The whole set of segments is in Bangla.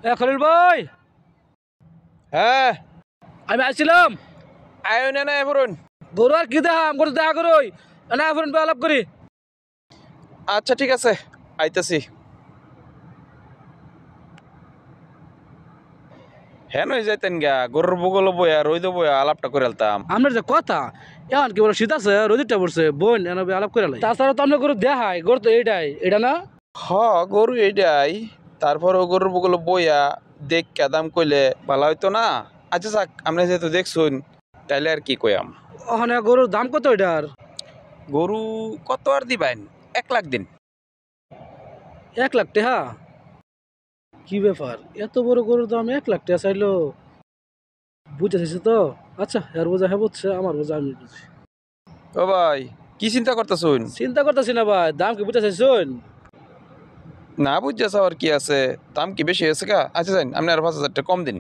খলিল ভাই, হ্যাঁ আমি আসছিলাম। আয়ো না এফরুন। গরু আর কি দেখাম, গরু দেখা করই না ফোন আলাপ করি। আচ্ছা ঠিক আছে, আইতাছি। হ্যাঁ নই যাইতেন গা, গরুর বগল বইয়া রইদ বইয়া আলাপটা করে আলতাম। আপনার যে কথা এখন কি বলে শীত আছে, রোদিরটা পড়ছে, বোন এনে আলাপ করে লাই। তাছাড়া তো আমরা গরু দেখাই, গরু তো এইটাই, এটা না? হ গরু এইটাই, তারপরও গরুর বগল বইয়া দেখ দাম কইলে ভালো হইতো না। আচ্ছা যাক, আপনি যেহেতু দেখছুন তাইলে আর কি কইয়াম। ওখানে গরুর দাম কত এটার? গরু কত আর দিবেন, 1 লাখ দিন। 1 লাখ টাকা? কি ব্যাপার, এত বড় গরুর দাম 1 লাখ টাকা চাইলো? বুঝে চাইছে তো। আচ্ছা, এর বোঝা হ্যাঁ বুঝছে, আমার বোঝা আমি বুঝি। ও ভাই, কি চিন্তা করতেছুন? চিন্তা করতেছি না ভাই, দাম কি বুঝে চাইছুন? না বুঝতেছ আর কি আছে, দাম কি বেশি হয়েছে কা? আচ্ছা যান, আপনি আর 5,000 টাকা কম দিন।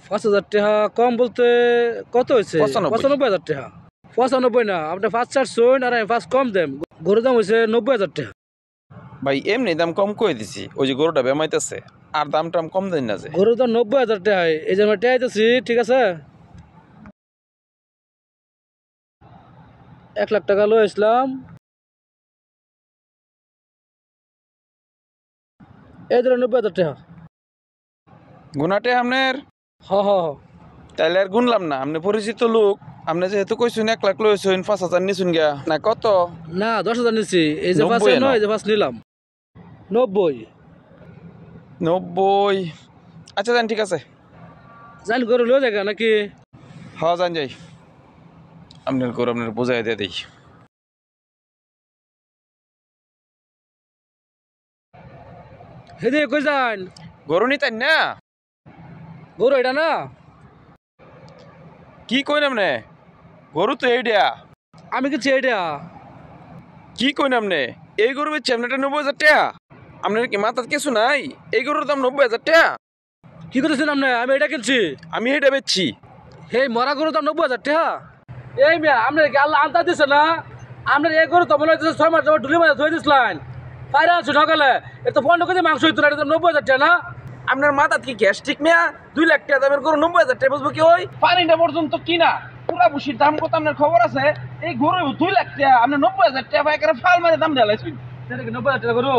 5,000 টাকা কম বলতে কত হয়েছে? 95। 95,000 টাকা? 95 না, আপনি 5 ছাড়ছুন আর আমি 5 কম দেন। গরুর দাম হয়েছে 90,000 টাকা। ভাই এমনি দাম কম করে দিছি, ওই যে গরুটা বেমাইতেছে, আর দাম টাম কম দিন না যে। গরুর দাম 90,000 টাকা, এই যে আমরা টেয়াইতেছি, ঠিক আছে? 1 লাখ টাকা লো ইসলাম, এই ধরো 90,000 টাকা। গুনাটে আপনার? হ হ হ। তাইলে আর গুনলাম না, আপনি পরিচিত লোক। আপনি যেহেতু কইসুন 1 লাখ লইছুন, 5,000 নিছুন গা না কত? না, 10,000 নিচ্ছি, এই যে 90 ফার্স্ট এনো। নয়, এই যে ফার্স্ট নিলাম 90। 90। আচ্ছা যান, ঠিক আছে। জান গরু লো জায়গা নাকি? হ যান যাই, আপনার গরু আপনার বোঝাই দিয়ে দিই। হেদে কই যান? গরু নিতেন না? গরু এটা না? কি কইন আপনি? গরু তো এইটা। আমি কিছি এটা। কি কইন আপনি? এই গরু বেচছি আপনারটা 90,000 টাকা? আপনার কি মাথার কিছু নাই? এই গরুর দাম 90,000 টাকা। কি করতেছেন আপনি? আমি এটা কিনছি। আমি এটা বেচছি। হে মরা গরুর দাম 90,000 টাকা? এই মিয়া, আপনার কি আল্লাহ আনতে দিছে না? আপনার এই গরু তো মনে হচ্ছে 6 মাস যাবত ঢুলি মাঝে ধুয়ে দিছিলেন, পায়রা আনছো সকালে, এ তো 15 কেজি মাংস হইতো না, এটা তো 90,000 টাকা না? আপনার মাথা কি গ্যাস্ট্রিক মিয়া? 2 লাখ টাকা দামের গরু 90,000 টাকা বুঝবো কি ওই? পানিটা পর্যন্ত কিনা পুরা বুসির দাম কত আপনার খবর আছে? এই গরু 2 লাখ টাকা, আপনি 90,000 টাকা পাইকারে ফাল মারে দাম ঢালাইছেন। সেটা কি 90,000 টাকা গরু?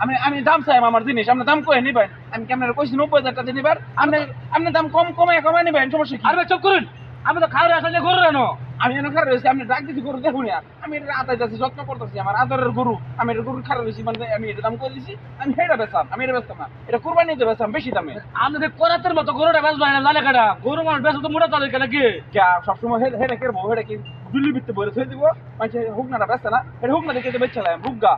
আমি আমি দাম চাই আমার জিনিস, আপনি দাম কয়ে নিবেন। আমি কি আপনার কইছি 90,000 টাকা দিয়ে নিবার? আপনি আপনি দাম কমায় নিবেন, সমস্যা কি? আর ভাই চুপ করুন, আমি তো খাওয়ার আসলে গরু কেন? আমি এনে খারাপ হয়েছি, আপনি ডাক দিছি গরু দেখুন। আমি এটা আদাইতেছি, যত্ন করতেছি, আমার আদরের গরু। আমি এটা গরু খারাপ হয়েছি মানে আমি এটা দাম করে দিছি। আমি এটা বেচাম, আমি এটা বেচতাম না, এটা কুরবানিতে বেচাম বেশি দামে। আমাদের করাতের মতো গরুটা বেচবো না, জানে কাটা গরু মানুষ বেচবো তো মোটা তাদের কেন কি? সবসময় হেডে কেরবো, হেডে কি দুলি ভিত্তি বলে থই দিব? মানে হুক না বেচছে না, এটা হুক না দেখে বেচছিলাম হুকগা।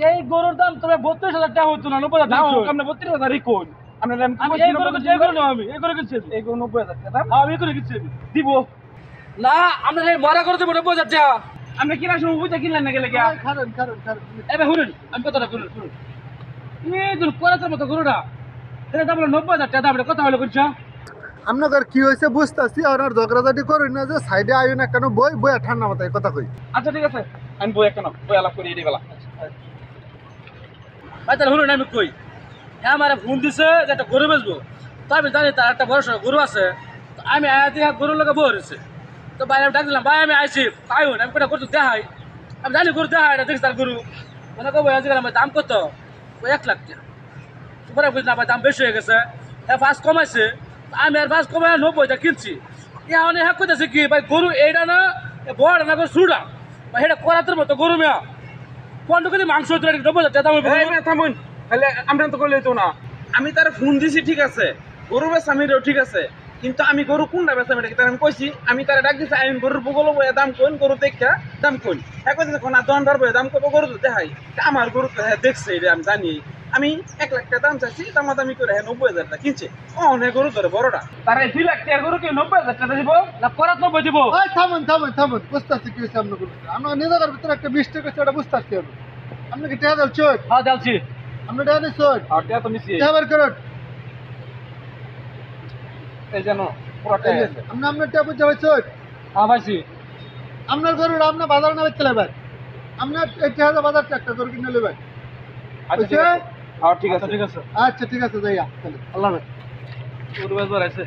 এই গরুর দাম তবে 32,000 টাকা হতো না, 90,000 না টাকা। আপনি 32,000 কোন? আপনার আমি এই গরু কিনছি, এই গরু না, আমি এই গরু কিনছি, এই গরু 90,000 টাকা দাম আমি এই গরু কিনছি দিব। না। আমরা এই মরা করে দেবো 90,000 টাকা। আপনি কিনার সময় বুঝে কিনলেন না গেলে গিয়া? এবার শুনুন, আমি কথাটা শুনুন শুনুন, এই ধরুন করাতের মতো গরুটা, এটা দাম হলো 90,000 টাকা, দাম এটা কথা হলো করছো। আপনাদের কি হয়েছে বুঝতেছি, আর ঝগড়াঝাটি করি না, যে সাইডে আয়ু না কেন, বই বই ঠান্ডা মাথায় কথা কই। আচ্ছা ঠিক আছে, আমি বই কেন বই আলাপ করি এটি বেলা। ভাই তাহলে শুনুন, আমি কই, হ্যাঁ আমার ফোন দিছে যে একটা গরু বেচবো, তো আমি জানি তার একটা বড় সড়ো গরু আছে, তো আমি আয়াতি গরুর লোকে বই রয়েছে, তো ভাই আমি ডাক দিলাম, ভাই আমি আইছি আয়ুন, আমি কোটা গরু দেখাই, আমি জানি গরু দেখাই, এটা দেখছি তার গরু, মানে কব আজকাল আমার দাম কত? ওই 1 লাখ টাকা। পরে বুঝলাম ভাই দাম বেশি হয়ে গেছে, হ্যাঁ ফার্স্ট কমাইছে, আমি আর ফার্স্ট কমাই 90টা কিনছি। এখন হ্যাঁ কইতেছে কি ভাই গরু এইটা না, বড় না গরু সুডা, ভাই এটা করাতের মতো গরু মেয়া 15 কেজি মাংস হইতো, 90,000 টাকা দাম হইবো। থামুন, তাহলে আমরা তো করলে তো না। আমি তার ফোন দিছি ঠিক আছে, গরু বেচা আমিও ঠিক আছে, কিন্তু আমি গরু কোনটা বেচাম এটা তার আমি কইছি। আমি তারা ডাক দিছি, আমি গরুর বগল বইয়া দাম কোন, গরু দেখা দাম কোন। হ্যাঁ কইছে কোন দোকানদার বইয়া দাম কত, গরু তো দেখাই। আমার গরু তো হ্যাঁ দেখছে, এটা আমি জানি। আমি 1 লাখ টাকা দাম চাইছি, দামি করে হ্যাঁ 90,000 টাকা কিনছে। অনেক গরু ধরে বড়টা, তারা 2 লাখ টাকা গরু কি 90,000 টাকা দিব না? করাত 90 দিব। ওই থামুন থামুন থামুন, বুঝতেছি কি হয়েছে আপনার করতে। আমরা নিজেদের ভিতরে একটা মিস্টেক হয়েছে, ওটা বুঝতেছি আমি। আপনি কি টেহা দেন চোট? হ্যাঁ যাচ্ছি। আপনি টেহা দিন চোট, আর টাকা তো নিছি টেহা বের করুন। এই জানো পুরো টাকা আছে। আপনি আপনার টেহা বুঝতে হয় চোট। হ্যাঁ পাইছি। আপনার গরুর আপনার বাজার না বেচতে নেবেন, আপনার এই টেহা বাজার একটা গরু কিনে নেবেন। আচ্ছা ঠিক আছে। হ্যাঁ ঠিক আচ্ছা আছে ঠিক আছে আচ্ছা ঠিক আছে যাইয়া তাহলে আল্লাহ হাফেজ গরু বেচবার আছে